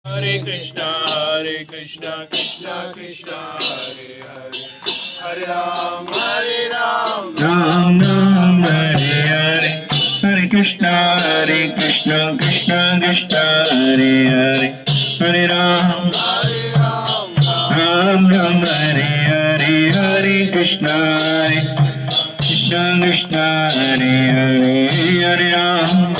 Hare Krishna, Krishna Krishna, Hare Hare, Hare Ram, Ram Ram, Hare Hare, Hare Krishna, Krishna Krishna, Hare Hare, Hare Ram, Ram Ram, Hare Hare, Hare Krishna, Krishna, Hare Hare, Hare Ram,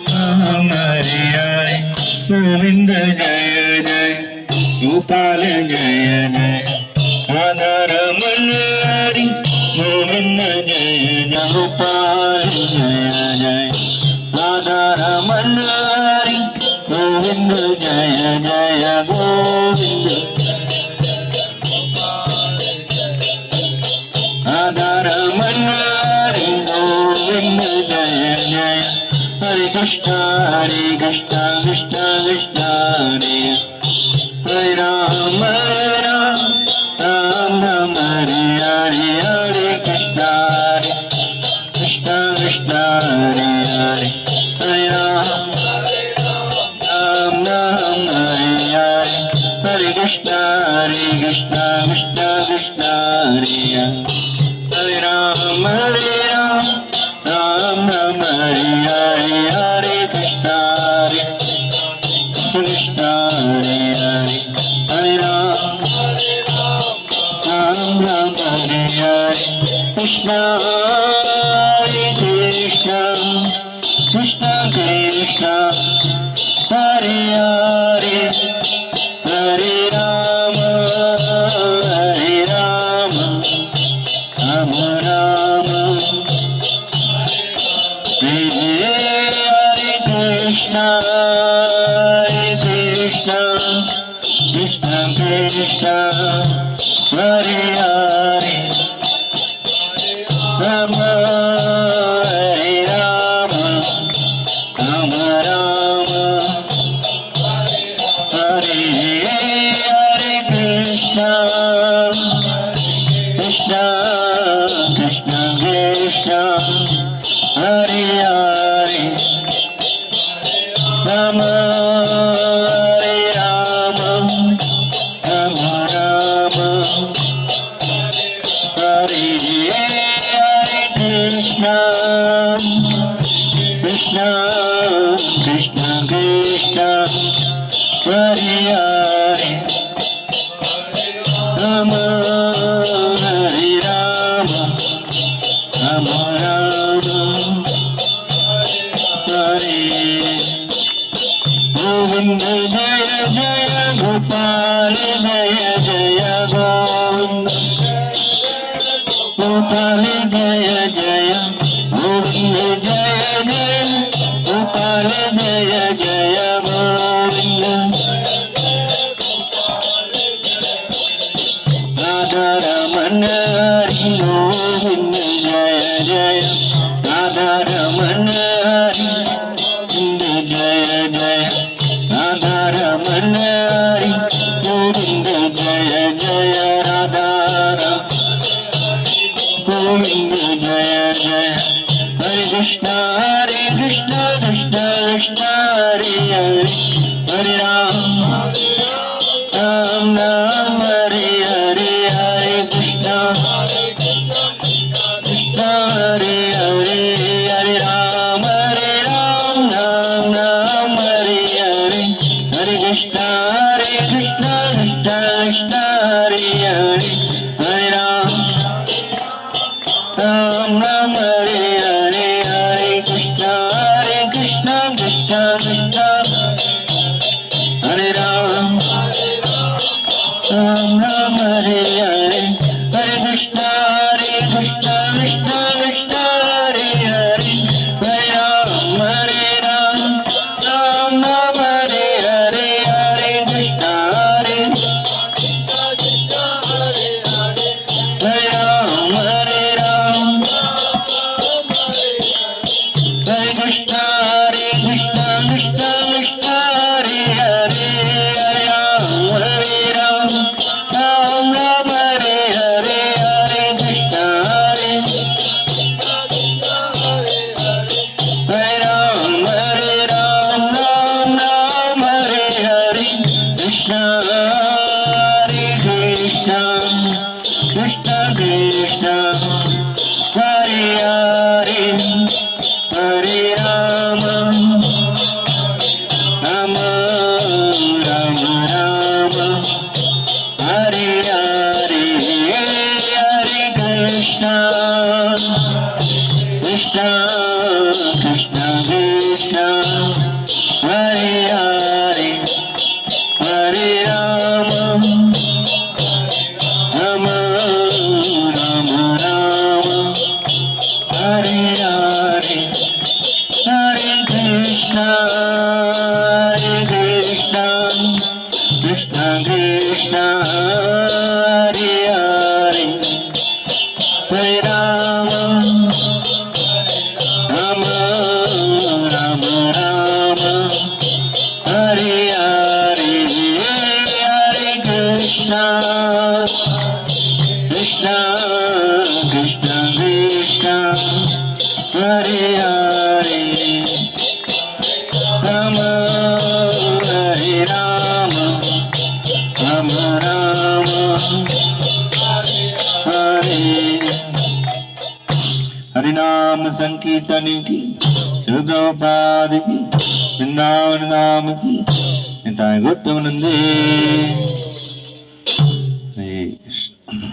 Ram Hare Hare, Govind Jaya Jaya, Gopal Jaya Jaya, Radha Raman Hari, Govind Jaya Jaya, Gopal Jaya Jaya, Radha Raman Hari, Govind Jaya Jaya, Govind Radha Raman Hari, Govind Jaya Jaya, Hare Krishna, Krishna Krishna, Hare Hare Ram, Ram Ram, Hare Hare, Hare Krishna, Krishna, Hare Hare, Hare Ram, Ram Ram, Hare Hare, Hare Krishna, Krishna, Hare Hare, Hare Ram, Ram Ram, Hare Hare, Hare Krishna, Krishna, Hare Hare, Hare Ram, Ram Ram, Hare Hare, Krishna, Hare Krishna, Krishna Krishna, Hare Hare, Hare Rama, Hare Rama, Rama Rama, Hare Krishna, Krishna Krishna, Hare Hare, Rama Hare Rama, Rama Rama, Hare Hare Krishna, Krishna Krishna, Hare Hare, Rama Hare Rama, Rama Rama, Hare Hare Krishna, Krishna Krishna, Hare Hare, Rama Hare Rama, Rama Rama, Hare Govind Jaya Jaya, Gopal Jaya Jaya, Govind Gopal Jaya Jaya, Govind Jaya Jaya, Gopal Jaya Jaya, Govind Radha Raman Hari, Govind Jaya Jaya, Radha Raman Hari, Govind Jaya Jaya, Radha Raman Hari, Govind Jaya Jaya, Radha Raman, Govind Jaya Jaya, Hare Krishna, Krishna Krishna, Hare Hare, Hare Ram, Ram Ram, Hare Hare, Hare Krishna, Krishna Hare Hare, Hare Ram, Ram Ram, Hare Hare, Hare Krishna, Krishna Hare Hare, Hare Ram, Ram Ram, Hare Hare, Hare Krishna, Krishna Krishna, Hare Ram, Krishna Krishna Hare Hare Hare Rama Rama Rama Rama Hare Hare Hare Krishna Krishna Krishna Krishna Hare Hare Rama Hare Rama Rama Rama Hare Hari नाम संकीर्तन की शिव प्रभुपाद की वृंदावन नाम की निताय गौतमानंदे हरे कृष्ण।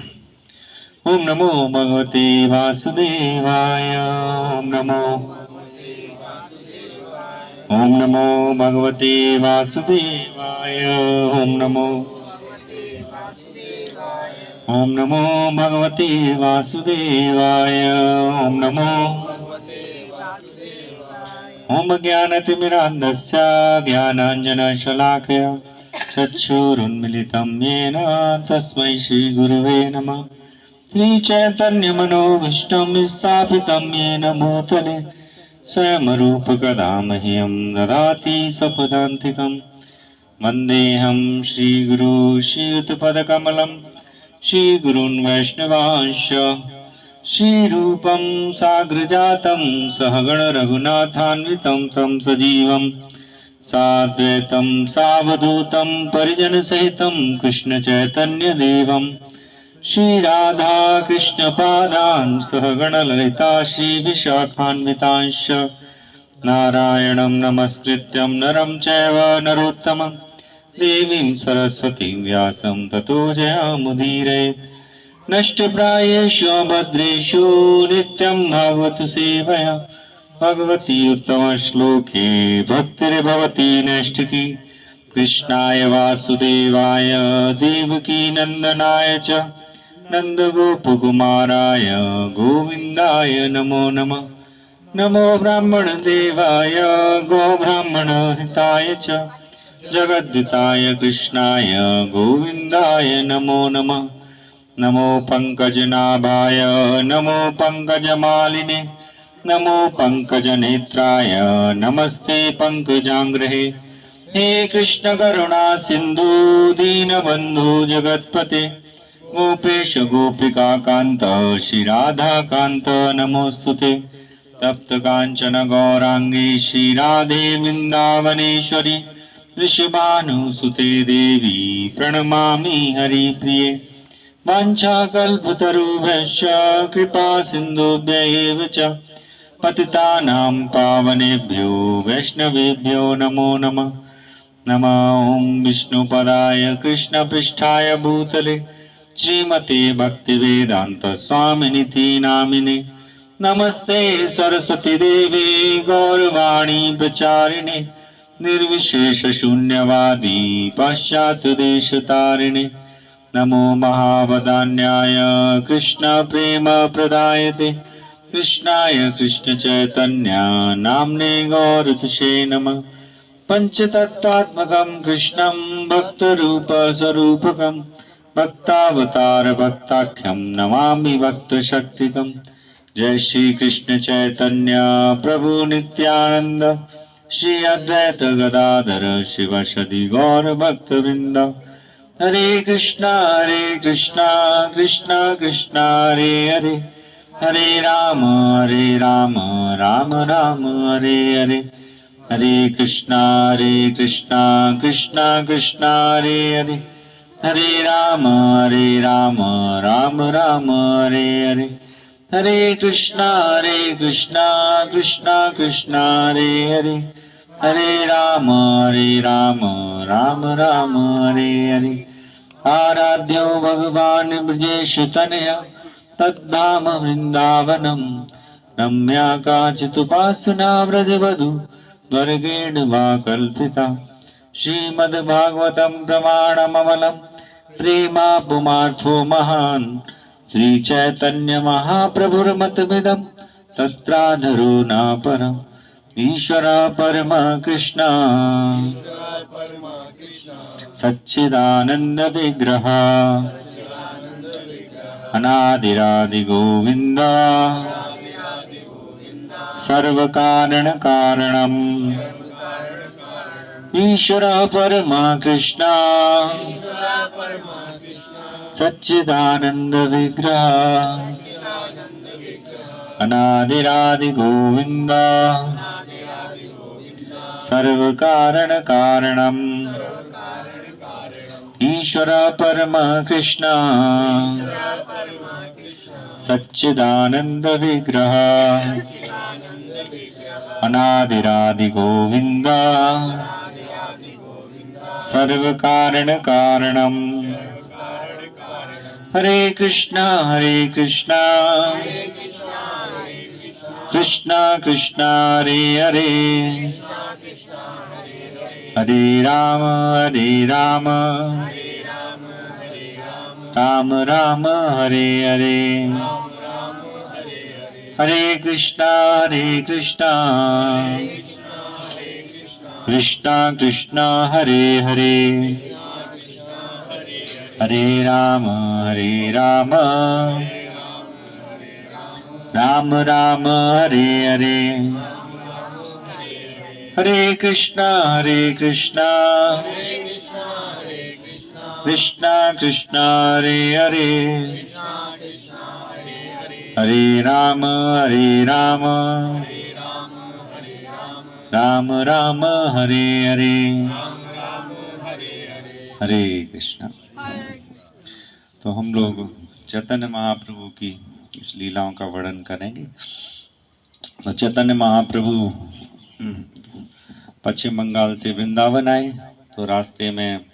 ओम नमो भगवते वासुदेवाय ओम नमो भगवते वासुदेवाय ओम नमो भगवते वासुदेवाय ओम नमो ओम ज्ञानतिमिरान्धस्य ज्ञानाञ्जनशलाकया चक्षुरुन्मिलितं येन तस्मै श्रीगुरुवे नमः। श्रीचैतन्यमनोभीष्टं स्थापितं येन भूतले स्वयं रूपकदा मह्यं ददाति स्वपदान्तिकं। वन्देऽहं श्रीगुरो श्रीयुतपदकमलं श्रीगुरून् वैष्णवांश्च श्रीरूपं साग्रजातं सहगण रघुनाथान्वितं तं सजीवं साद्वैतं सावधूतं परिजनसहितं कृष्णचैतन्यदेवं श्रीराधा कृष्णपादान् सहगण ललिता श्रीविशाखान्वितांश्च नारायणं नमस्कृत्यं नरं चैव नरोत्तमं देवीं सरस्वतीं व्यासं ततो जयामुदीरयेत्। नष्टप्रायेषु भद्रेषु नित्यं भागवत सेवया भगवती उत्तमश्लोके भक्तिर्भवति नैष्ठिकी। कृष्णाय वासुदेवाय देवकी नन्दनाय च नन्दगोपकुमाराय गोविन्दाय नमो नमः। नमो ब्राह्मणदेवाय गोब्राह्मणहिताय च जगद्दिताय कृष्णाय गोविन्दाय नमो नमः। नमो पंकजनाभाय नमो पंकजमालिने नमो पंकजनेत्राय नमस्ते पंकजांग्रहे। हे कृष्ण करुणा सिंधु दीनबंधु जगत्पते गोपेश गोपिका कांत श्री राधा कांत नमोस्तुते। तप्त कांचन गौरांगी श्री राधे वृंदावनेश्वरी वृषभानुसुते देवी प्रणमामि हरिप्रिये। वाञ्छाकल्पतरुभ्यश्च कृपा सिन्धुभ्य एव च पतितानां पावनेभ्यो वैष्णवेभ्यो नमो नमः। नमः ॐ विष्णुपदाय कृष्णपृष्ठाय भूतले श्रीमते भक्तिवेदान्त स्वामिनिति नामिने। नमस्ते सरस्वती देवी गौरवाणी प्रचारिणे निर्विशेष शून्यवादी पाश्चात्यदेशतारिणे। नमो महावदान्याय कृष्ण प्रेम प्रदायते कृष्णाय कृष्ण चैतन्य नाम्ने गौरतुषे नमः। पंचतत्त्वात्मकं कृष्णं भक्तरूप स्वरूपकं भक्तावतार भक्ताख्यं नमामि भक्तशक्तिकं। जय श्री कृष्ण चैतन्य प्रभु नित्यानंद श्री अद्वैत गदाधर शिवसदि गौर भक्तवृंद। हरे कृष्णा कृष्णा कृष्णा हरे हरे हरे राम राम राम हरे हरे। हरे कृष्णा कृष्णा कृष्णा हरे हरे हरे राम राम राम हरे हरे। हरे कृष्णा कृष्णा कृष्णा हरे हरे हरे राम राम हरे हरे। आराध्यो भगवान् ब्रजेश तनया तद्धाम वृंदावनम रम्या काचिदुपासना व्रजवधू वर्गेण वा कल्पिता। श्रीमद्भागवतं प्रमाणममलं प्रेमापुमार्थो महान् श्री चैतन्य महाप्रभुर्मतमिदं तत्राधरो न परम् ईश्वर परम कृष्ण सच्चिदानंद विग्रह अनादिरादि गोविंद सर्व कारण कारणम ईश्वर परमा कृष्ण सच्चिदानंद विग्रह अनादिरादि गोविंद सर्व कारण कारणम ईश्वर परम कृष्ण सच्चिदानंद विग्रह अनादिरादि गोविंद सर्व कारण कारणम हरे कृष्णा कृष्णा कृष्णा हरे हरे हरे राम राम राम हरे हरे हरे कृष्णा कृष्णा कृष्णा हरे हरे हरे राम राम राम हरे हरे हरे कृष्णा कृष्णा कृष्णा हरे हरे हरे राम राम राम हरे हरे हरे कृष्णा। तो हम लोग चैतन्य महाप्रभु की इस लीलाओं का वर्णन करेंगे। तो चैतन्य महाप्रभु पश्चिम बंगाल से वृंदावन आए, तो रास्ते में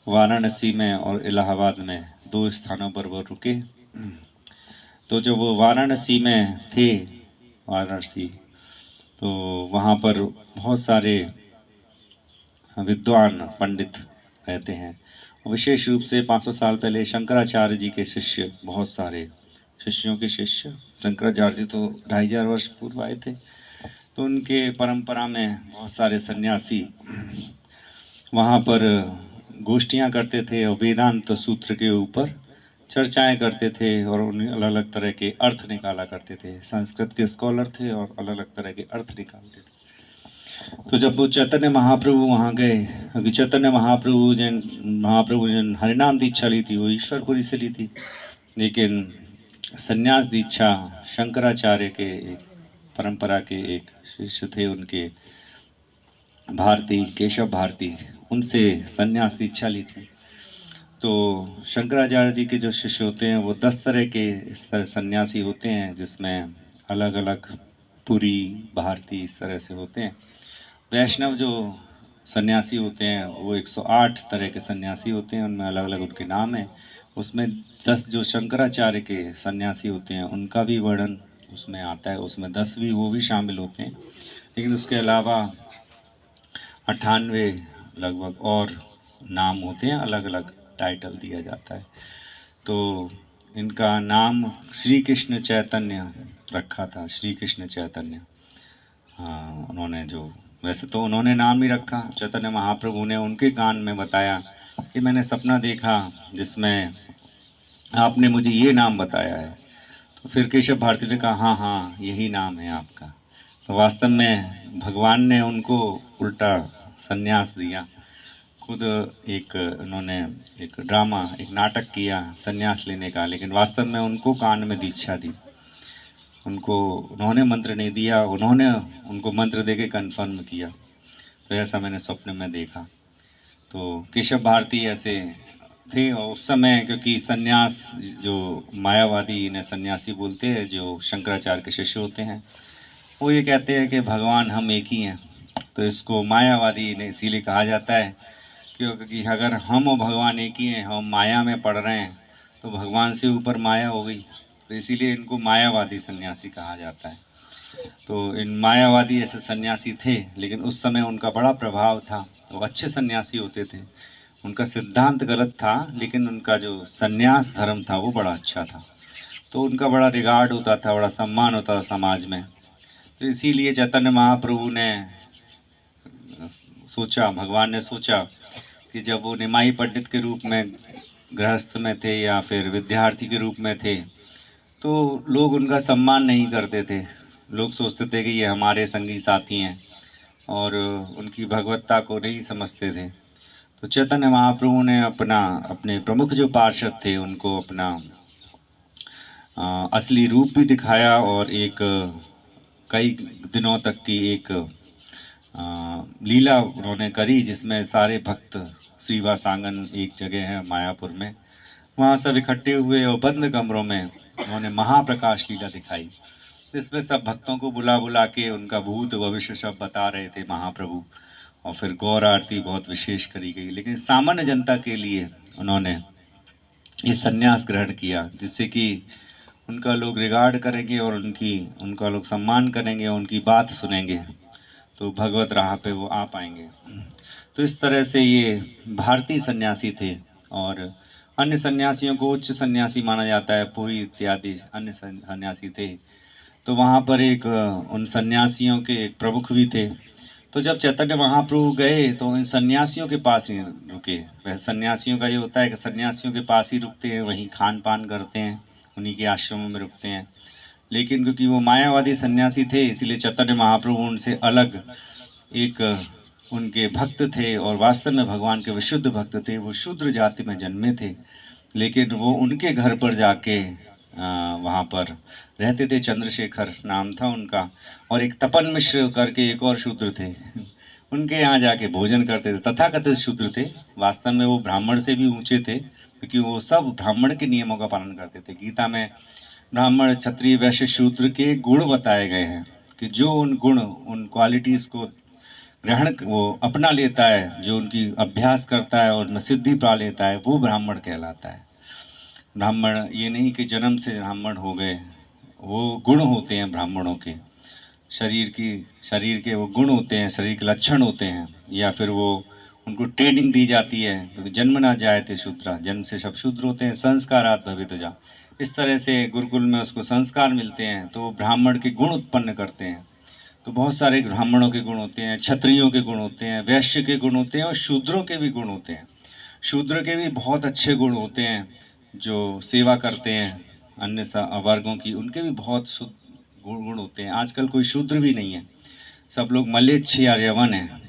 वाराणसी में और इलाहाबाद में 2 स्थानों पर वो रुके। तो जब वो वाराणसी में थे, तो वहाँ पर बहुत सारे विद्वान पंडित रहते हैं। विशेष रूप से 500 साल पहले शंकराचार्य जी के शिष्य, बहुत सारे शिष्यों के शिष्य, शंकराचार्य जी तो 2500 वर्ष पूर्व आए थे, तो उनके परंपरा में बहुत सारे सन्यासी वहाँ पर गोष्ठियाँ करते थे और वेदांत सूत्र के ऊपर चर्चाएं करते थे और उन्हें अलग अलग तरह के अर्थ निकाला करते थे। संस्कृत के स्कॉलर थे और अलग अलग तरह के अर्थ निकालते थे। तो जब वो चैतन्य महाप्रभु वहाँ गए, अभी चैतन्य महाप्रभु जिन हरिनाम दीक्षा ली थी वो ईश्वरपुरी से ली थी, लेकिन संन्यास दीक्षा शंकराचार्य के एक परंपरा के एक शिष्य थे, उनके भारती, केशव भारती, उनसे संन्यास दीक्षा ली थी। तो शंकराचार्य जी के जो शिष्य होते हैं वो 10 तरह के इस तरह सन्यासी होते हैं, जिसमें अलग अलग पुरी, भारती इस तरह से होते हैं। वैष्णव जो सन्यासी होते हैं वो 108 तरह के सन्यासी होते हैं, उनमें अलग अलग उनके नाम हैं। उसमें 10 जो शंकराचार्य के सन्यासी होते हैं उनका भी वर्णन उसमें आता है, उसमें 10 भी वो भी शामिल होते हैं। लेकिन उसके अलावा 98 लगभग और नाम होते हैं, अलग अलग टाइटल दिया जाता है। तो इनका नाम श्री कृष्ण चैतन्य रखा था, श्री कृष्ण चैतन्य। हाँ, उन्होंने जो, वैसे तो उन्होंने नाम ही रखा, चैतन्य महाप्रभु ने उनके कान में बताया कि मैंने सपना देखा जिसमें आपने मुझे ये नाम बताया है। तो फिर केशव भारती ने कहा हाँ यही नाम है आपका। तो वास्तव में भगवान ने उनको उल्टा संन्यास दिया। खुद एक उन्होंने एक ड्रामा, एक नाटक किया संन्यास लेने का, लेकिन वास्तव में उनको कान में दीक्षा दी। उन्होंने मंत्र नहीं दिया, उन्होंने उनको मंत्र देके कन्फर्म किया। तो ऐसा मैंने स्वप्न में देखा। तो केशव भारती ऐसे थे। और उस समय क्योंकि सन्यास जो मायावादी इन्हें सन्यासी बोलते हैं, जो शंकराचार्य के शिष्य होते हैं, वो ये कहते हैं कि भगवान हम एक ही हैं। तो इसको मायावादी इन्हें इसीलिए कहा जाता है क्योंकि अगर हम और भगवान एक ही हैं, हम माया में पड़ रहे हैं, तो भगवान से ऊपर माया हो गई, तो इसीलिए इनको मायावादी सन्यासी कहा जाता है। तो इन मायावादी ऐसे सन्यासी थे, लेकिन उस समय उनका बड़ा प्रभाव था। वो अच्छे सन्यासी होते थे, उनका सिद्धांत गलत था, लेकिन उनका जो सन्यास धर्म था वो बड़ा अच्छा था। तो उनका बड़ा रिगार्ड होता था, बड़ा सम्मान होता था समाज में। तो इसीलिए चैतन्य महाप्रभु ने सोचा, भगवान ने सोचा कि जब वो निमाई पंडित के रूप में गृहस्थ में थे या फिर विद्यार्थी के रूप में थे, तो लोग उनका सम्मान नहीं करते थे। लोग सोचते थे कि ये हमारे संगी साथी हैं और उनकी भगवत्ता को नहीं समझते थे। तो चैतन्य महाप्रभु ने अपने प्रमुख जो पार्षद थे उनको अपना असली रूप भी दिखाया और कई दिनों तक की एक लीला उन्होंने करी, जिसमें सारे भक्त श्रीवास आंगन एक जगह है मायापुर में, वहाँ सब इकट्ठे हुए और बंद कमरों में उन्होंने महाप्रकाश लीला दिखाई, जिसमें सब भक्तों को बुला बुला के उनका भूत भविष्य सब बता रहे थे महाप्रभु। और फिर गौर आरती बहुत विशेष करी गई। लेकिन सामान्य जनता के लिए उन्होंने ये संन्यास ग्रहण किया, जिससे कि उनका लोग रिगार्ड करेंगे और उनका लोग सम्मान करेंगे, उनकी बात सुनेंगे, तो भगवत राह पे वो आ पाएंगे। तो इस तरह से ये भारतीय सन्यासी थे। और अन्य सन्यासियों को उच्च सन्यासी माना जाता है, पुरी इत्यादि अन्य सन्यासी थे। तो वहाँ पर उन सन्यासियों के एक प्रमुख भी थे। तो जब चैतन्य महाप्रभु गए तो इन सन्यासियों के पास ही रुके। वैसे सन्यासियों का ये होता है कि सन्यासियों के पास ही रुकते हैं, वहीं खान पान करते हैं, उन्हीं के आश्रमों में रुकते हैं। लेकिन क्योंकि वो मायावादी सन्यासी थे, इसीलिए चैतन्य महाप्रभु उनसे अलग एक उनके भक्त थे और वास्तव में भगवान के विशुद्ध भक्त थे। वो शूद्र जाति में जन्मे थे, लेकिन वो उनके घर पर जाके वहाँ पर रहते थे। चंद्रशेखर नाम था उनका। और एक तपन मिश्र करके एक और शूद्र थे, उनके यहाँ जाके भोजन करते थे। तथाकथित शूद्र थे, वास्तव में वो ब्राह्मण से भी ऊंचे थे, क्योंकि वो सब ब्राह्मण के नियमों का पालन करते थे। गीता में ब्राह्मण क्षत्रिय वैश्य शूद्र के गुण बताए गए हैं कि जो उन गुण उन क्वालिटीज़ को वो अपना लेता है, जो उनकी अभ्यास करता है और उनमें सिद्धि पा लेता है, वो ब्राह्मण कहलाता है। ब्राह्मण ये नहीं कि जन्म से ब्राह्मण हो गए, वो गुण होते हैं ब्राह्मणों के, शरीर के वो गुण होते हैं, शरीर के लक्षण होते हैं, या फिर वो उनको ट्रेनिंग दी जाती है, क्योंकि जन्म ना जाए थे शूद्रा, जन्म से सब शूद्र होते हैं। संस्कारात भवित जा, इस तरह से गुरुकुल में उसको संस्कार मिलते हैं, तो ब्राह्मण के गुण उत्पन्न करते हैं। तो बहुत सारे ब्राह्मणों के गुण होते हैं, क्षत्रियों के गुण होते हैं, वैश्य के गुण होते हैं और शूद्रों के भी गुण होते हैं। शूद्र के भी बहुत अच्छे गुण होते हैं, जो सेवा करते हैं अन्य वर्गों की, उनके भी बहुत गुण होते हैं। आजकल कोई शूद्र भी नहीं है, सब लोग मलेच्छ या यवन हैं,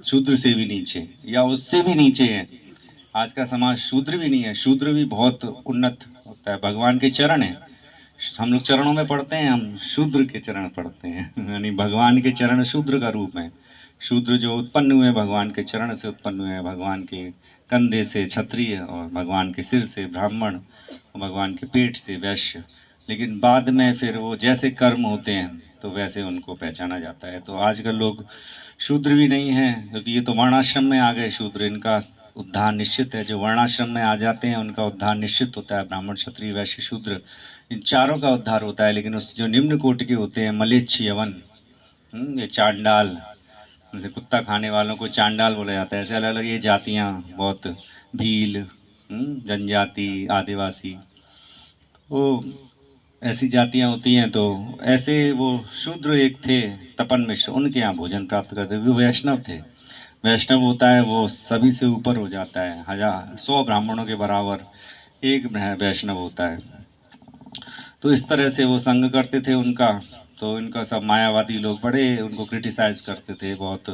शूद्र से भी नीचे या उससे भी नीचे है। आज का समाज शूद्र भी नहीं है, शूद्र भी बहुत उन्नत होता है। भगवान के चरण हैं, हम लोग चरणों में पढ़ते हैं, हम शूद्र के चरण पढ़ते हैं यानी भगवान के चरण शूद्र का रूप है। शूद्र जो उत्पन्न हुए भगवान के चरण से उत्पन्न हुए हैं, भगवान के कंधे से क्षत्रिय और भगवान के सिर से ब्राह्मण और भगवान के पेट से वैश्य। लेकिन बाद में फिर वो जैसे कर्म होते हैं तो वैसे उनको पहचाना जाता है। तो आजकल लोग शूद्र भी नहीं हैं, क्योंकि ये तो वर्णाश्रम में आ गए शूद्र, इनका उद्धार निश्चित है। जो वर्णाश्रम में आ जाते हैं उनका उद्धार निश्चित होता है। ब्राह्मण क्षत्रिय वैश्य शूद्र, इन चारों का उद्धार होता है। लेकिन उस जो निम्न कोटि के होते हैं, मलेच्छ यवन, ये चांडाल, जैसे कुत्ता खाने वालों को चांडाल बोला जाता है, ऐसे अलग अलग ये जातियाँ बहुत, भील, जनजाति, आदिवासी, वो ऐसी जातियाँ होती हैं। तो ऐसे वो शूद्र एक थे तपन मिश्र, उनके यहाँ भोजन प्राप्त करते। वो वैष्णव थे। वैष्णव होता है वो सभी से ऊपर हो जाता है, 100 ब्राह्मणों के बराबर एक वैष्णव होता है। तो इस तरह से वो संग करते थे उनका। तो इनका सब मायावादी लोग बड़े उनको क्रिटिसाइज़ करते थे, बहुत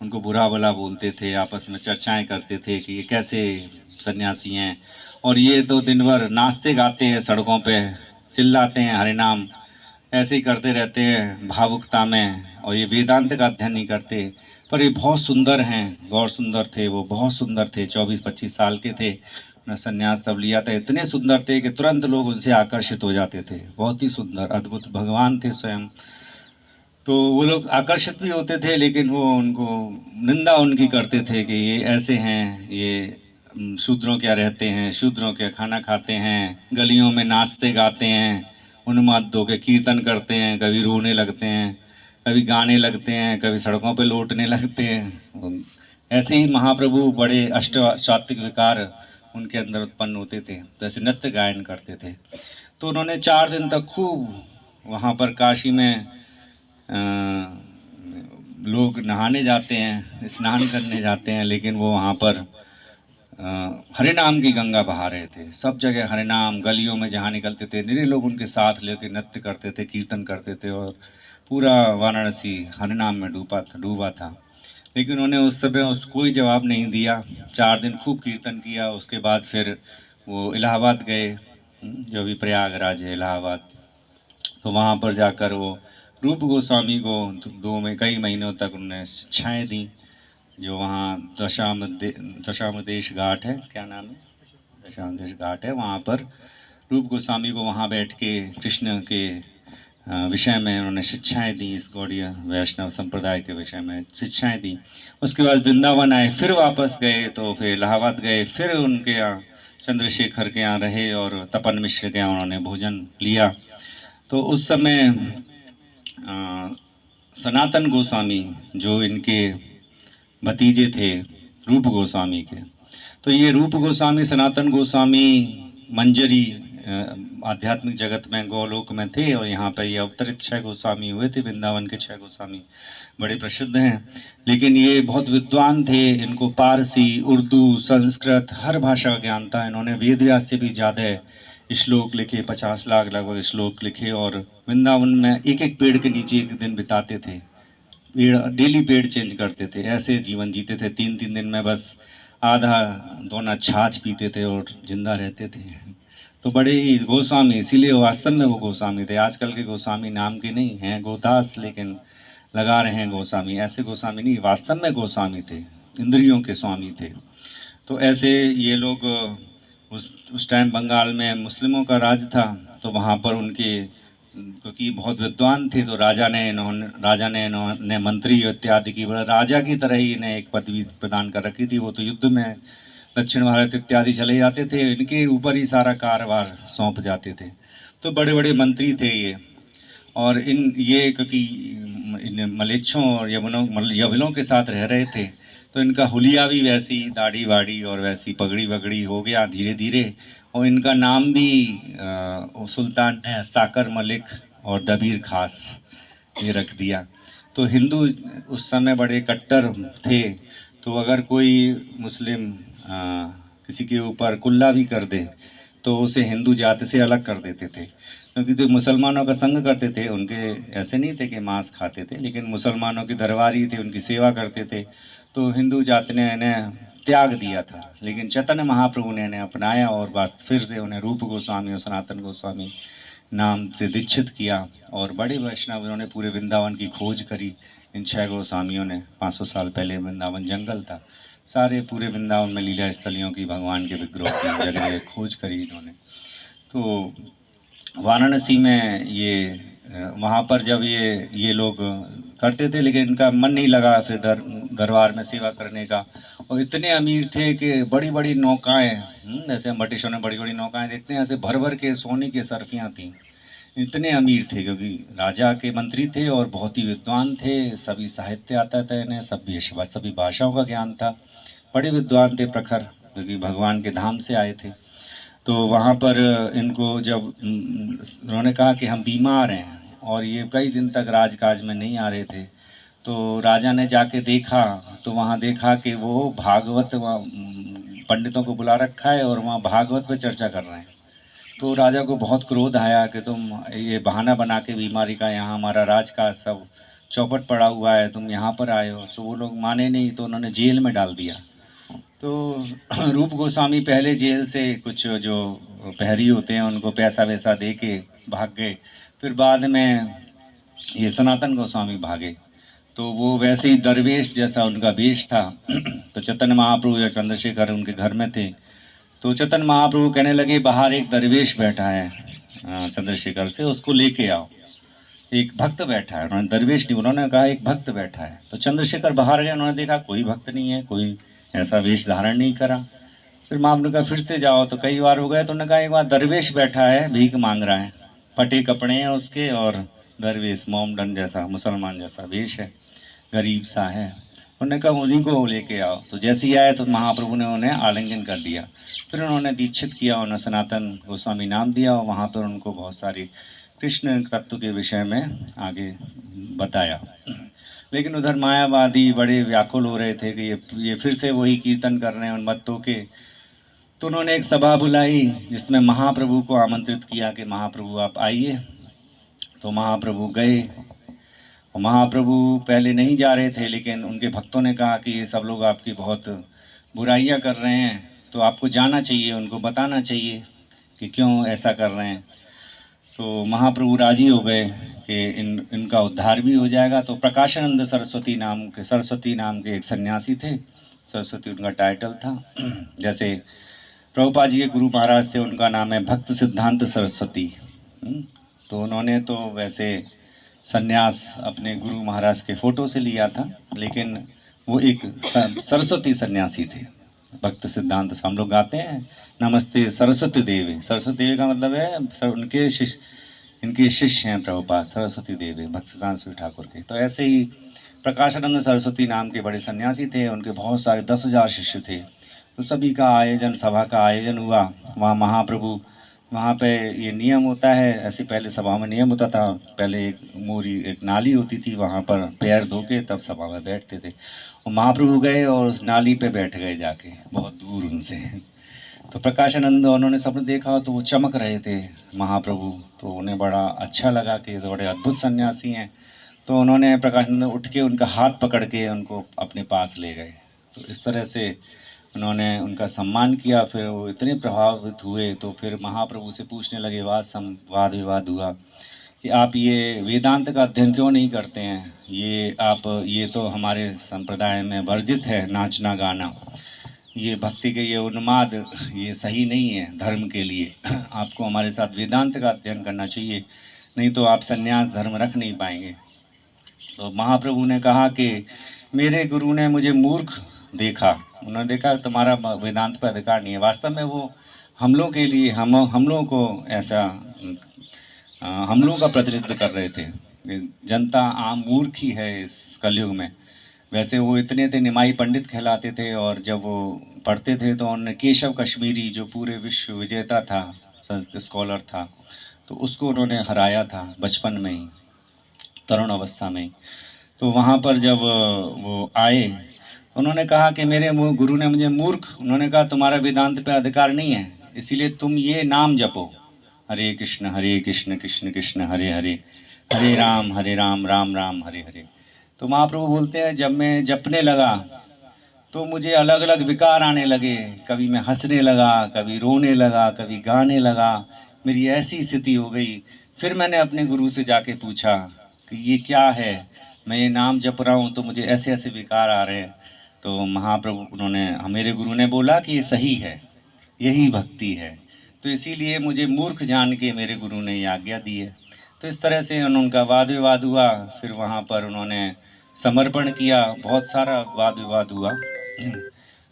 उनको बुरा भला बोलते थे, आपस में चर्चाएं करते थे कि ये कैसे सन्यासी हैं, और ये तो दिन भर नाचते गाते हैं सड़कों पे, चिल्लाते हैं हरे नाम, ऐसे ही करते रहते हैं भावुकता में, और ये वेदांत का अध्ययन नहीं करते। पर ये बहुत सुंदर हैं, गौर सुंदर थे, वो बहुत सुंदर थे, 24-25 साल के थे, उन्होंने संन्यास तब लिया था। इतने सुंदर थे कि तुरंत लोग उनसे आकर्षित हो जाते थे। बहुत ही सुंदर अद्भुत भगवान थे स्वयं। तो वो लोग आकर्षित भी होते थे, लेकिन वो उनको निंदा उनकी करते थे कि ये ऐसे हैं, ये शूद्रों क्या रहते हैं, शूद्रों क्या खाना खाते हैं, गलियों में नाचते गाते हैं, उन्माद दो के कीर्तन करते हैं, कभी रोने लगते हैं, कभी गाने लगते हैं, कभी सड़कों पे लौटने लगते हैं। ऐसे ही महाप्रभु बड़े सात्विक विकार उनके अंदर उत्पन्न होते थे, जैसे नृत्य गायन करते थे। तो उन्होंने 4 दिन तक खूब वहाँ पर काशी में लोग नहाने जाते हैं, स्नान करने जाते हैं, लेकिन वो वहाँ पर हरे नाम की गंगा बहा रहे थे। सब जगह हरे नाम, गलियों में जहाँ निकलते थे निरे लोग उनके साथ लेकर नृत्य करते थे, कीर्तन करते थे, और पूरा वाराणसी हरे नाम में डूबा था। लेकिन उन्होंने उस समय कोई जवाब नहीं दिया। 4 दिन खूब कीर्तन किया। उसके बाद फिर वो इलाहाबाद गए, जो भी प्रयागराज है इलाहाबाद। तो वहाँ पर जाकर वो रूप गोस्वामी को कई महीनों तक उन्होंने शिक्षाएँ दी। जो वहाँ दशामदेश घाट है, क्या नाम है, दशामदेश घाट है, वहाँ पर रूप गोस्वामी को वहाँ बैठ के कृष्ण के विषय में उन्होंने शिक्षाएं दी, इस गौड़ीय वैष्णव संप्रदाय के विषय में शिक्षाएं दी। उसके बाद वृंदावन आए, फिर वापस गए, तो फिर इलाहाबाद गए, फिर उनके यहाँ चंद्रशेखर के यहाँ रहे और तपन मिश्र के यहाँ उन्होंने भोजन लिया। तो उस समय सनातन गोस्वामी जो इनके भतीजे थे रूप गोस्वामी के, तो ये रूप गोस्वामी सनातन गोस्वामी मंजरी आध्यात्मिक जगत में गोलोक में थे, और यहाँ पर ये अवतरित 6 गोस्वामी हुए थे। वृंदावन के 6 गोस्वामी बड़े प्रसिद्ध हैं, लेकिन ये बहुत विद्वान थे। इनको पारसी, उर्दू, संस्कृत हर भाषा का ज्ञान था। इन्होंने वेद व्यास से भी ज़्यादा श्लोक लिखे, 50 लाख लगभग श्लोक लिखे, और वृंदावन में एक एक पेड़ के नीचे एक दिन बिताते थे। पेड़ डेली पेड़ चेंज करते थे, ऐसे जीवन जीते थे। 3-3 दिन में बस आधा दोना छाछ पीते थे और जिंदा रहते थे। तो बड़े ही गोस्वामी, इसीलिए वास्तव में वो गोस्वामी थे। आजकल के गोस्वामी नाम के नहीं हैं, गोदास, लेकिन लगा रहे हैं गोस्वामी। ऐसे गोस्वामी नहीं, वास्तव में गोस्वामी थे, इंद्रियों के स्वामी थे। तो ऐसे ये लोग उस टाइम बंगाल में मुस्लिमों का राज था, तो वहाँ पर उनके, क्योंकि बहुत विद्वान थे, तो राजा ने इन्होंने मंत्री इत्यादि की, राजा की तरह ही इन्हें एक पदवी प्रदान कर रखी थी। वो तो युद्ध में दक्षिण भारत इत्यादि चले जाते थे, इनके ऊपर ही सारा कारोबार सौंप जाते थे। तो बड़े बड़े मंत्री थे ये। और ये क्योंकि इन मलेच्छों और यवनों के साथ रह रहे थे, तो इनका हुलिया भी वैसी दाढ़ी वाड़ी और वैसी पगड़ी वगड़ी हो गया धीरे धीरे। और इनका नाम भी सुल्तान ने साकर मलिक और दबीर खास ये रख दिया। तो हिंदू उस समय बड़े कट्टर थे, तो अगर कोई मुस्लिम किसी के ऊपर कुल्ला भी कर दे तो उसे हिंदू जाति से अलग कर देते थे। क्योंकि तो मुसलमानों का संग करते थे, उनके ऐसे नहीं थे कि मांस खाते थे, लेकिन मुसलमानों के दरबारी थे, उनकी सेवा करते थे। तो हिंदू जाति ने इन्हें त्याग दिया था, लेकिन चैतन्य महाप्रभु ने इन्हें अपनाया और बस फिर से उन्हें रूप गोस्वामी और सनातन गोस्वामी नाम से दीक्षित किया। और बड़े वैष्णव उन्होंने पूरे वृंदावन की खोज करी। इन 6 गोस्वामियों ने 500 साल पहले वृंदावन जंगल था, सारे पूरे वृंदावन में लीला स्थलियों की, भगवान के विग्रहों की जगह खोज करी इन्होंने। तो वाराणसी में ये वहाँ पर जब ये लोग करते थे, लेकिन इनका मन नहीं लगा फिर दरबार में सेवा करने का। और इतने अमीर थे कि बड़ी बड़ी नौकाएँ, जैसे हम ब्रिटिशों ने बड़ी बड़ी नौकाएँ देखते हैं, ऐसे भर भर के सोने की सर्फियाँ थीं। इतने अमीर थे क्योंकि राजा के मंत्री थे और बहुत ही विद्वान थे। सभी साहित्य आता था इन्हें, सभी भाषाओं का ज्ञान था। बड़े विद्वान थे, प्रखर, क्योंकि भगवान के धाम से आए थे। तो वहाँ पर इनको जब उन्होंने कहा कि हम बीमार हैं, और ये कई दिन तक राजकाज में नहीं आ रहे थे, तो राजा ने जाके देखा, तो वहाँ देखा कि वो भागवत, पंडितों को बुला रखा है और वहाँ भागवत पे चर्चा कर रहे हैं। तो राजा को बहुत क्रोध आया कि तुम ये बहाना बना के बीमारी का, यहाँ हमारा राज का सब चौपट पड़ा हुआ है, तुम यहाँ पर आए हो। तो वो लोग माने नहीं, तो उन्होंने जेल में डाल दिया। तो रूप गोस्वामी पहले जेल से कुछ जो प्रहरी होते हैं उनको पैसा वैसा दे के भाग गए। फिर बाद में ये सनातन गोस्वामी भागे, तो वो वैसे ही दरवेश जैसा उनका वेश था। तो चैतन्य महाप्रभु या चंद्रशेखर उनके घर में थे, तो चैतन्य महाप्रभु कहने लगे बाहर एक दरवेश बैठा है चंद्रशेखर से, उसको लेके आओ। एक भक्त बैठा है, उन्होंने दरवेश नहीं, उन्होंने कहा एक भक्त बैठा है। तो चंद्रशेखर बाहर गए, उन्होंने देखा कोई भक्त नहीं है, कोई ऐसा वेश धारण नहीं करा। फिर महाप्रभु ने कहा फिर से जाओ, तो कई बार हो गए, तो उन्होंने कहा एक बार दरवेश बैठा है, भीख मांग रहा है, फटे कपड़े हैं उसके, और दरवेश मोमडन जैसा मुसलमान जैसा वेश है, गरीब सा है। उन्होंने कहा उन्हीं को लेके आओ। तो जैसे ही आए तो महाप्रभु ने उन्हें आलिंगन कर दिया। फिर उन्होंने दीक्षित किया, उन्हें सनातन गोस्वामी नाम दिया, और वहाँ पर उनको बहुत सारी कृष्ण तत्व के विषय में आगे बताया। लेकिन उधर मायावादी बड़े व्याकुल हो रहे थे कि ये फिर से वही कीर्तन कर रहे हैं उन्मत्तों के। तो उन्होंने एक सभा बुलाई जिसमें महाप्रभु को आमंत्रित किया कि महाप्रभु आप आइए। तो महाप्रभु गए और महाप्रभु पहले नहीं जा रहे थे, लेकिन उनके भक्तों ने कहा कि ये सब लोग आपकी बहुत बुराइयां कर रहे हैं, तो आपको जाना चाहिए, उनको बताना चाहिए कि क्यों ऐसा कर रहे हैं। तो महाप्रभु राजी हो गए कि इनका उद्धार भी हो जाएगा। तो प्रकाशानंद सरस्वती नाम के एक सन्यासी थे, सरस्वती उनका टाइटल था। जैसे प्रभुपाद जी के गुरु महाराज थे, उनका नाम है भक्त सिद्धांत सरस्वती। तो उन्होंने तो वैसे सन्यास अपने गुरु महाराज के फ़ोटो से लिया था, लेकिन वो एक सरस्वती सन्यासी थे। भक्त सिद्धांत हम लोग गाते हैं नमस्ते सरस्वती देवी। सरस्वती देवी का मतलब है उनके शिष्य, इनके शिष्य हैं प्रभुपाद सरस्वती देवी, भक्त सिद्धांत सूरी ठाकुर के। तो ऐसे ही प्रकाशानंद सरस्वती नाम के बड़े सन्यासी थे, उनके बहुत सारे 10,000 शिष्य थे। तो सभी का आयोजन, सभा का आयोजन हुआ। वहाँ महाप्रभु, वहाँ पे ये नियम होता है, ऐसे पहले सभा में नियम होता था, पहले एक नाली होती थी, वहाँ पर पैर धो के तब सभा में बैठते थे। और महाप्रभु गए और उस नाली पे बैठ गए जाके, बहुत दूर उनसे। तो प्रकाशानंद उन्होंने सबने देखा तो वो चमक रहे थे महाप्रभु, तो उन्हें बड़ा अच्छा लगा कि ये तो बड़े अद्भुत सन्यासी हैं। तो उन्होंने प्रकाशानंद उठ के उनका हाथ पकड़ के उनको अपने पास ले गए। तो इस तरह से उन्होंने उनका सम्मान किया। फिर वो इतने प्रभावित हुए तो फिर महाप्रभु से पूछने लगे, वाद विवाद हुआ कि आप ये वेदांत का अध्ययन क्यों नहीं करते हैं, ये तो हमारे संप्रदाय में वर्जित है, नाचना गाना, ये भक्ति के ये उन्माद, ये सही नहीं है धर्म के लिए। आपको हमारे साथ वेदांत का अध्ययन करना चाहिए, नहीं तो आप संन्यास धर्म रख नहीं पाएंगे। तो महाप्रभु ने कहा कि मेरे गुरु ने मुझे मूर्ख देखा, उन्होंने देखा तुम्हारा वेदांत पर अधिकार नहीं है। वास्तव में वो हम लोग के लिए, हम लोगों को ऐसा हम लोगों का प्रतिनिधित्व कर रहे थे। जनता आम मूर्ख ही है इस कलयुग में। वैसे वो इतने थे, निमाई पंडित कहलाते थे, और जब वो पढ़ते थे तो उन्होंने केशव कश्मीरी, जो पूरे विश्व विजेता था, संस्कृत स्कॉलर था, तो उसको उन्होंने हराया था बचपन में ही, तरुण अवस्था में ही। तो वहाँ पर जब वो आए, उन्होंने कहा कि मेरे गुरु ने मुझे मूर्ख, उन्होंने कहा तुम्हारा वेदांत पे अधिकार नहीं है, इसीलिए तुम ये नाम जपो, हरे कृष्ण कृष्ण कृष्ण हरे हरे, हरे राम राम राम हरे हरे। तो महाप्रभु बोलते हैं जब मैं जपने लगा तो मुझे अलग अलग विकार आने लगे, कभी मैं हंसने लगा, कभी रोने लगा, कभी गाने लगा, मेरी ऐसी स्थिति हो गई। फिर मैंने अपने गुरु से जाके पूछा कि ये क्या है, मैं ये नाम जप रहा हूँ तो मुझे ऐसे ऐसे विकार आ रहे हैं। तो महाप्रभु मेरे गुरु ने बोला कि ये सही है, यही भक्ति है। तो इसीलिए मुझे मूर्ख जान के मेरे गुरु ने ये आज्ञा दी है। तो इस तरह से उनका वाद विवाद हुआ। फिर वहाँ पर उन्होंने समर्पण किया, बहुत सारा वाद विवाद हुआ।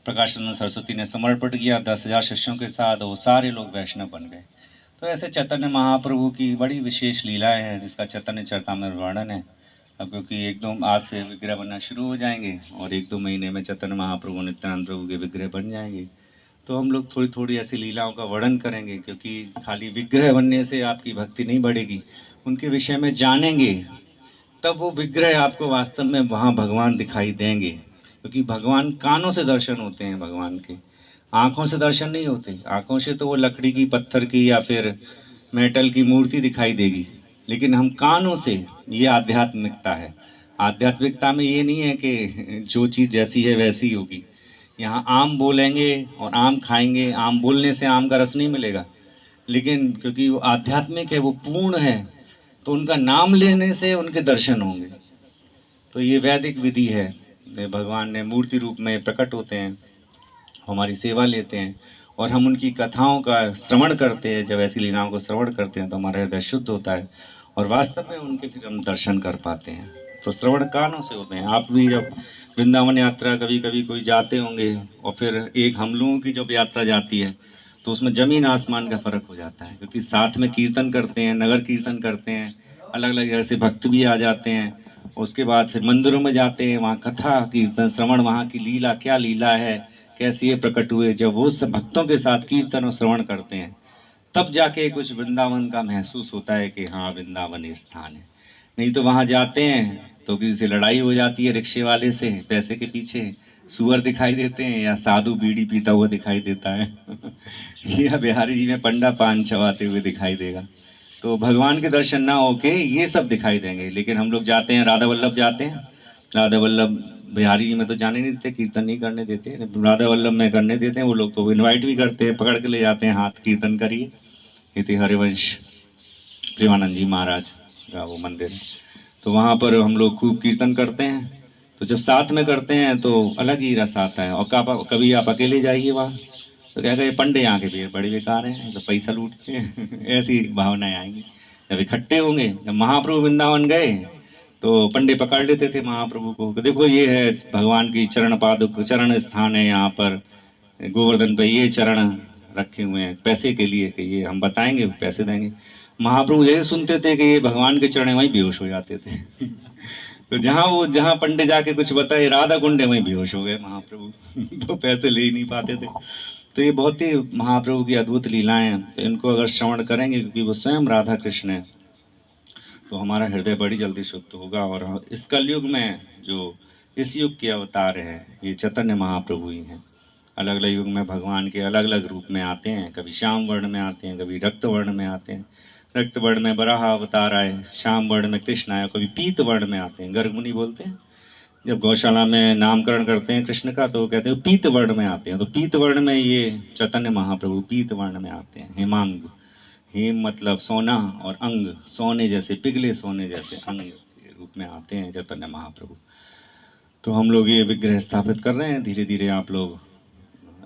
प्रकाशानंद सरस्वती ने समर्पण किया 10,000 शिष्यों के साथ, वो सारे लोग वैष्णव बन गए। तो ऐसे चैतन्य महाप्रभु की बड़ी विशेष लीलाएं हैं, जिसका चैतन्य चरितामृत वर्णन है। अब क्योंकि आज से विग्रह बनना शुरू हो जाएंगे और 1-2 महीने में चैतन्य महाप्रभु नित्यानंद प्रभु के विग्रह बन जाएंगे। तो हम लोग थोड़ी थोड़ी ऐसी लीलाओं का वर्णन करेंगे, क्योंकि खाली विग्रह बनने से आपकी भक्ति नहीं बढ़ेगी। उनके विषय में जानेंगे तब वो विग्रह आपको वास्तव में वहाँ भगवान दिखाई देंगे, क्योंकि भगवान कानों से दर्शन होते हैं भगवान के, आँखों से दर्शन नहीं होते। आँखों से तो वो लकड़ी की, पत्थर की या फिर मेटल की मूर्ति दिखाई देगी, लेकिन हम कानों से, ये आध्यात्मिकता है। आध्यात्मिकता में ये नहीं है कि जो चीज़ जैसी है वैसी होगी। यहाँ आम बोलेंगे और आम खाएंगे, आम बोलने से आम का रस नहीं मिलेगा, लेकिन क्योंकि वो आध्यात्मिक है, वो पूर्ण है, तो उनका नाम लेने से उनके दर्शन होंगे। तो ये वैदिक विधि है। भगवान ने मूर्ति रूप में प्रकट होते हैं, हमारी सेवा लेते हैं, और हम उनकी कथाओं का श्रवण करते हैं। जब ऐसी लीलाओं को श्रवण करते हैं तो हमारा हृदय शुद्ध होता है और वास्तव में उनके फिर हम दर्शन कर पाते हैं। तो श्रवण कानों से होते हैं। आप भी जब वृंदावन यात्रा कभी कभी कोई जाते होंगे, और फिर एक हम लोगों की जब यात्रा जाती है तो उसमें ज़मीन आसमान का फ़र्क हो जाता है, क्योंकि साथ में कीर्तन करते हैं, नगर कीर्तन करते हैं, अलग अलग जगह से भक्त भी आ जाते हैं। उसके बाद फिर मंदिरों में जाते हैं, वहाँ कथा कीर्तन श्रवण, वहाँ की लीला, क्या लीला है, कैसे ये प्रकट हुए, जब वो सब भक्तों के साथ कीर्तन और श्रवण करते हैं तब जाके कुछ वृंदावन का महसूस होता है कि हाँ वृंदावन ये स्थान है। नहीं तो वहाँ जाते हैं तो किसी से लड़ाई हो जाती है रिक्शे वाले से पैसे के पीछे, सुअर दिखाई देते हैं या साधु बीड़ी पीता हुआ दिखाई देता है या बिहारी जी में पंडा पान चबाते हुए दिखाई देगा। तो भगवान के दर्शन ना होके ये सब दिखाई देंगे। लेकिन हम लोग जाते हैं राधा वल्लभ जाते हैं, राधा वल्लभ बिहारी जी में तो जाने नहीं देते, कीर्तन नहीं करने देते, राधा वल्लभ में करने देते हैं। वो लोग तो इनवाइट भी करते हैं, पकड़ के ले जाते हैं हाथ, कीर्तन करिए। इति हरिवंश प्रेमानंद जी महाराज का वो मंदिर है, तो वहाँ पर हम लोग खूब कीर्तन करते हैं। तो जब साथ में करते हैं तो अलग ही रस आता है। और कभी आप अकेले जाइए वहाँ तो क्या कहे पंडे यहाँ के भी बड़े बेकार हैं, तो पैसा लूटते हैं ऐसी भावनाएं आएंगी। जब इकट्ठे होंगे, जब महाप्रभु वृंदावन गए तो पंडे पकड़ लेते थे महाप्रभु को, देखो ये है भगवान की चरण पादुक, चरण स्थान है यहाँ पर, गोवर्धन पे ये चरण रखे हुए हैं पैसे के लिए कि ये हम बताएंगे पैसे देंगे। महाप्रभु यही सुनते थे कि ये भगवान के चरण, वहीं बेहोश हो जाते थे तो जहाँ पंडे जाके कुछ बताए राधा कुंडे वहीं बेहोश हो गए महाप्रभु तो पैसे ले ही नहीं पाते थे। तो ये बहुत ही महाप्रभु की अद्भुत लीलाएं हैं। तो इनको अगर श्रवण करेंगे, क्योंकि वो स्वयं राधा कृष्ण है, तो हमारा हृदय बड़ी जल्दी शुद्ध होगा। और इस कलयुग में जो इस युग के अवतार हैं ये चैतन्य महाप्रभु ही हैं। अलग अलग युग में भगवान के अलग अलग रूप में आते हैं, कभी श्याम वर्ण में आते हैं, कभी रक्त वर्ण में आते हैं। रक्त वर्ण में बराह अवतार आए, श्याम वर्ण में कृष्ण आए, कभी पीत वर्ण में आते हैं। गर्ग मुनि बोलते हैं जब गौशाला में नामकरण करते हैं कृष्ण का, तो वो कहते हैं पीत वर्ण में आते हैं। तो पीत वर्ण में ये चैतन्य महाप्रभु पीत वर्ण में आते हैं। हेमांग, हेम मतलब सोना, और अंग सोने जैसे, पिघले सोने जैसे अंग के रूप में आते हैं चैतन्य महाप्रभु। तो हम लोग ये विग्रह स्थापित कर रहे हैं। धीरे धीरे आप लोग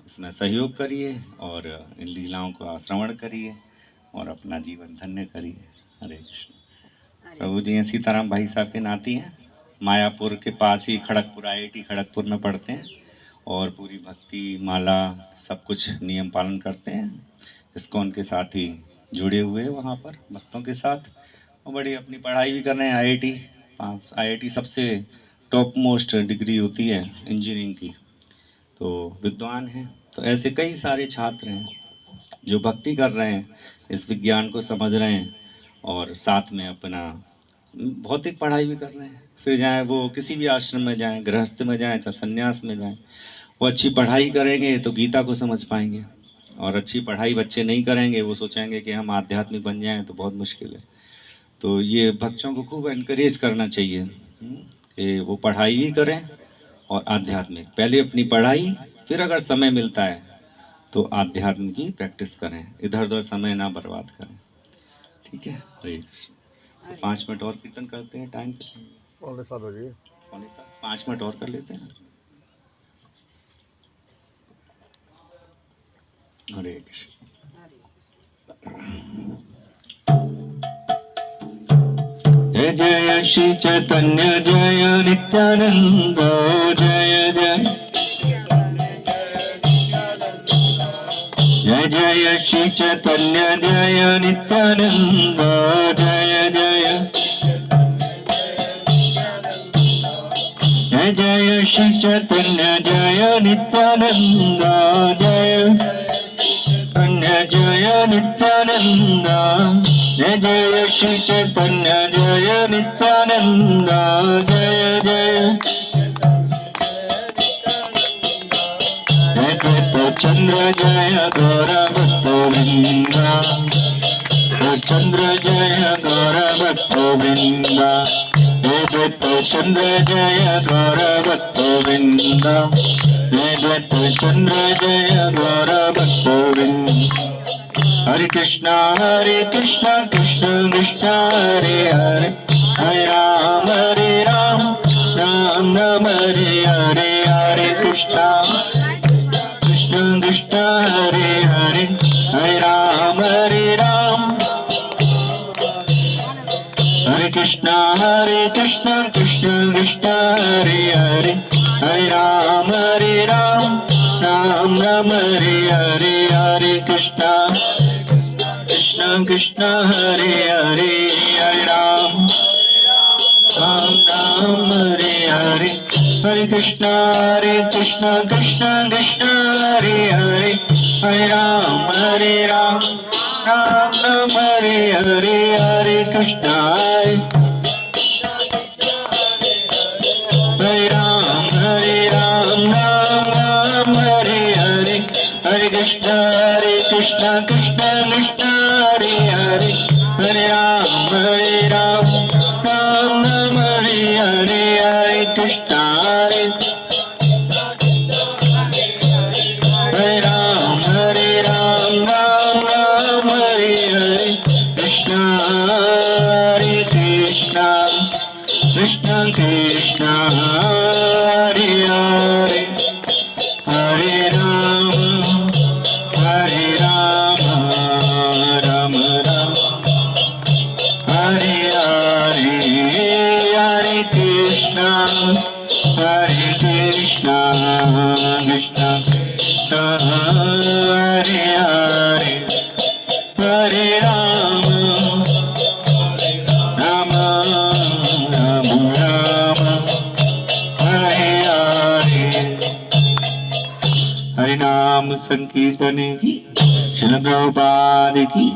इसमें सहयोग करिए और इन लीलाओं का श्रवण करिए और अपना जीवन धन्य करिए। हरे कृष्ण। प्रभु जी हैं सीताराम भाई साहब के नाती हैं, मायापुर के पास ही खड़गपुर, IIT खड़गपुर में पढ़ते हैं और पूरी भक्ति माला सब कुछ नियम पालन करते हैं। इस्कॉन के साथ ही जुड़े हुए हैं वहाँ पर भक्तों के साथ, और बड़ी अपनी पढ़ाई भी कर रहे हैं। IIT सबसे टॉप मोस्ट डिग्री होती है इंजीनियरिंग की, तो विद्वान हैं। तो ऐसे कई सारे छात्र हैं जो भक्ति कर रहे हैं, इस विज्ञान को समझ रहे हैं और साथ में अपना भौतिक पढ़ाई भी कर रहे हैं। फिर जाएं वो किसी भी आश्रम में जाएं, गृहस्थ में जाएं, चाहे संन्यास में जाएं, वो अच्छी पढ़ाई करेंगे तो गीता को समझ पाएंगे। और अच्छी पढ़ाई बच्चे नहीं करेंगे, वो सोचेंगे कि हम आध्यात्मिक बन जाएं तो बहुत मुश्किल है। तो ये बच्चों को खूब एनकरेज करना चाहिए कि वो पढ़ाई भी करें और आध्यात्मिक, पहले अपनी पढ़ाई, फिर अगर समय मिलता है तो आध्यात्म की प्रैक्टिस करें, इधर उधर समय ना बर्बाद करें। ठीक है, हरे कृष्ण। 5 मिनट और कीर्तन करते हैं, टाइम 5 मिनट और कर लेते हैं। हरे कृष्ण। जय जय श्री चैतन्य जय नित्यानंद, जय जय जय जय श्री चैतन्य जय नित्यानंद, जय जय जय जय श्री चैतन्य जय नित्यानंद, जय चैतन्य जय नित्यानंद, जय जय श्री चैतन्य जय नित्यानंद, जय जय चंद्र जय गौर भक्तवृंद, चंद्र जय गौर भक्तवृंद, चंद्र जय गौर भक्तवृंद, चंद्र जय गौर भक्तवृंद। हरे कृष्णा कृष्ण कृष्ण हरे हरे, हरे राम राम राम हरे हरे, हरे कृष्णा कृष्ण हरे हरे, हरे राम हरे कृष्ण कृष्ण कृष्ण हरे हरे, हरे राम राम राम हरे हरे, हरे कृष्ण कृष्ण कृष्ण हरे हरे, हरे राम राम हरे हरे, हरे कृष्ण कृष्ण कृष्ण हरे हरे, हरे राम राम राम हरे हरे हरे कृष्णा हरे राम राम राम हरे हरे हरे कृष्णा कृष्णा कृष्णा हरे हरे हरे राम राम राम हरे हरे हरे कृष्णा राम राम हरे हरे कृष्णा कृष्णा कृष्णा कृष्णा हरे हरे हरे राम राम राम हरे हरे हरे कृष्णा कृष्णा कृष्णा हरे हरे हरे राम राम राम हरे हरे हरि नाम संकीर्तन की श्रील प्रभुपाद की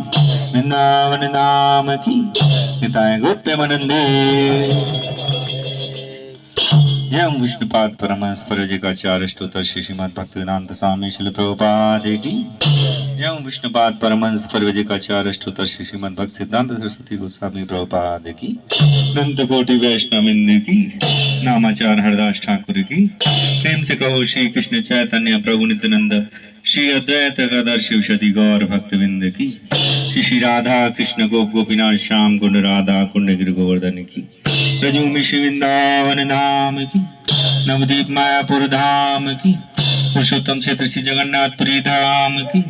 वृंदावन नाम की निताय गौर प्रेमानंदे यम विष्णुपाद परमहंस परिव्राजकाचार्य स्तोत्र श्री श्रीमद् भक्तिवेदांत स्वामी श्रील प्रभुपाद की यम विष्णुपाद परमहंस परिव्राजकाचार्य स्तोत्र श्री श्रीमद् भक्त सिद्धांत सरस्वती गोस्वामी प्रभुपाद की अनंत कोटि वैष्णववृंद की नामाचार हरदास ठाकुर की प्रेम से कहो श्री कृष्ण चैतन्य प्रभु नित्यानंद श्री अद्वैत गदाधर शिवशति गौर भक्तवृंद की श्री राधा कृष्ण गोपीनाथ श्याम कुंड राधा कुंड गिरि गोवर्धन की ब्रजभूमि श्री वृंदावन धाम की नवदीप मायापुर धाम की पुरुषोत्तम क्षेत्र श्री जगन्नाथपुरी धाम की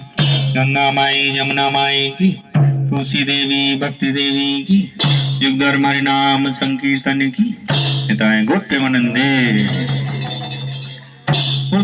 गंगा माई यमुना माई की तुलसी देवी भक्ति देवी की युग धर्म हरि नाम संकीर्तन की निताय गौर प्रेमानंदे।